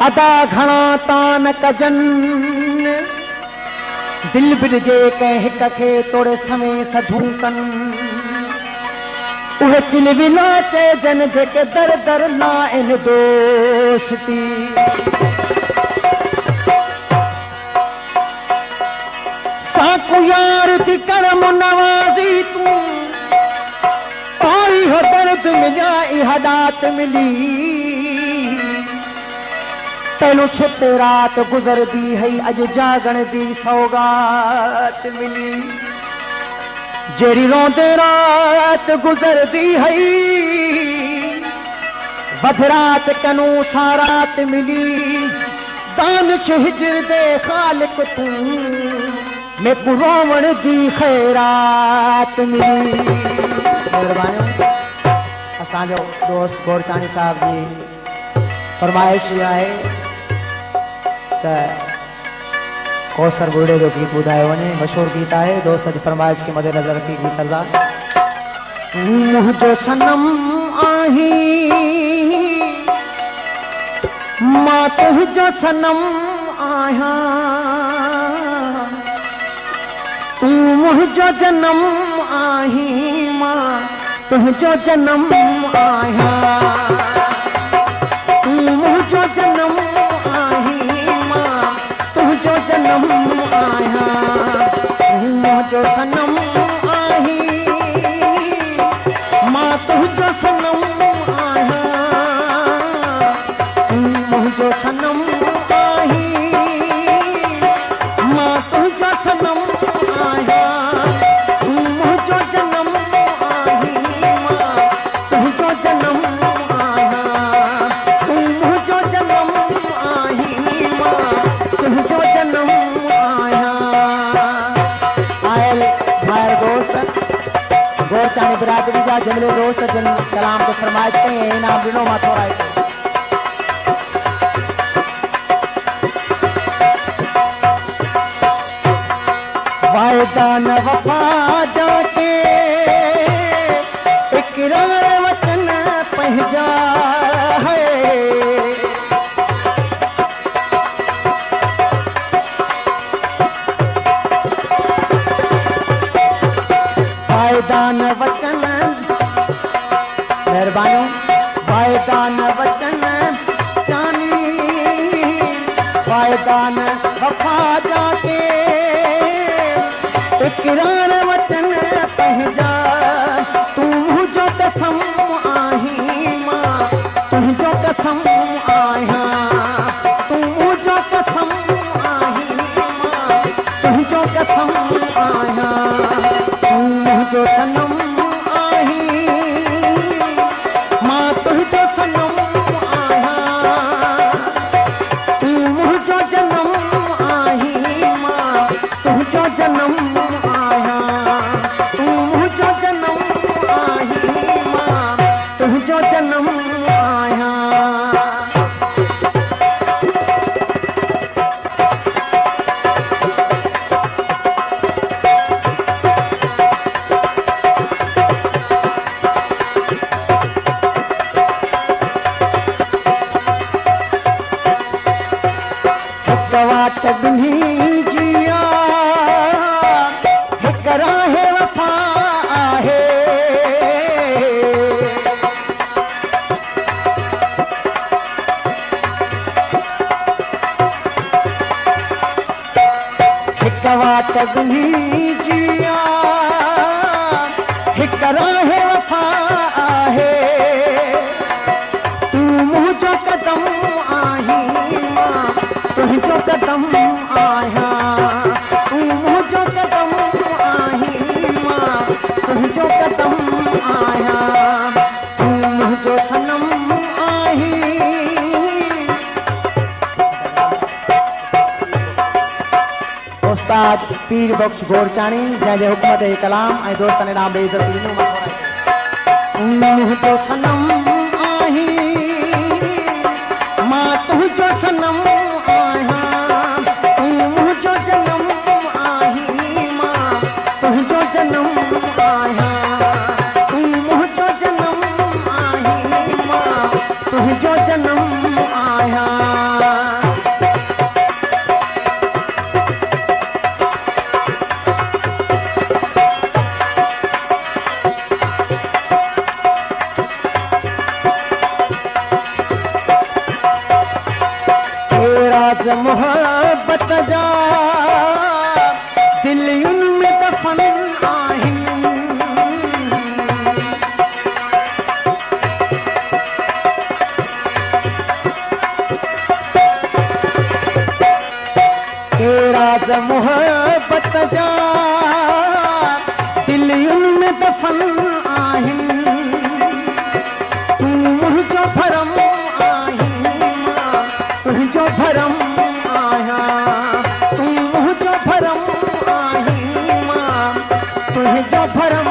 अदा घणा तान कजन दिल बिरजे कंहिं हिक खे तोड़े समें सधूं कन उहे चिलविला चइजन जेके दर दर ना इन दोस्ती साकू यार थी करम नवाज़ी तूं पाई हो दर्द मिलिया इहा दात मिली पहलू सुत रात गुजरदी है अज जागण दी सौगात मिली जेरी रोंदे रात गुजरदी है बधरात कनू सारात मिली दानिश हिजर दे खालिक तू मैं रोवण दी खैरात मिली। मेहरबानी असांजो दोस्त गोरचानी साहब जी फरमाइश आहे कौसर बुढ़े जो गीत बुधायो वने मशहूर गीत है दोस्त जी फरमाइश के मद्देनजर रखी गीत अदा मुझो सनम आही मां तुझो सनम आया तू मुझो जन्म आही मां तुझो जन्म आया तू मुझो जन्म तुझो जन्म आया मुझो सनम आही मां तुझो सनम आया मुझो सनम आही मां तुझो सनम आया मुझो जन्म आही मां तुझो जन्म आया मुझो जन्म आही मां तुझो जन्म आया। आयल मायर दोस्त गोरचानी बिरादरी जा जमले दोस्त जिन कलाम को फरमाइश कई इनाम दिनों में थोड़ा वायदा न वफा जाके इकरार वतन पहजा है वायदान वचन मेहरबानी वायदान वचन जानी वायदान वफा जाके इकरार वचन पहजा तू मुझो कसम आही मां तुझो कसम आया तू मुझो कसम आही मां तुझो कसम आया तुझो सनम आही मां तुझो सनम आया तू मुझो जन्म आही मां तुझो जन्म आया तू मुझो जन्म आही मां तुझो जन्म आया। वाट बिन्ही जिया हिक राहे वफा आहे हिक वाट बिन्ही जिया हिक राहे वफा आहे तू मुझो कदम आही मां तुझो कदम आया तू मुझो कदम आही मां तुझो कदम आया तू मुझो सनम आही। उस्ताद पीर बख्श गोरचानी जंहिंजे हुकूमत कलाम ऐं दोस्तनि नाम ॾेई मुझो सनम आही मां तुझो सनम आया तुझो जन्म आही मां तुझो जन्म आया तुझो जन्म आही मां तुझो जन्म आया। मोहब्बत जा दिलियुन में दफन आहिन। के राज मोहब्बत जा दिलियुन में दफन आहिन। तू मुझो भरम तुझो भरम आया, तुझो भरम आही मां, तुझो भरम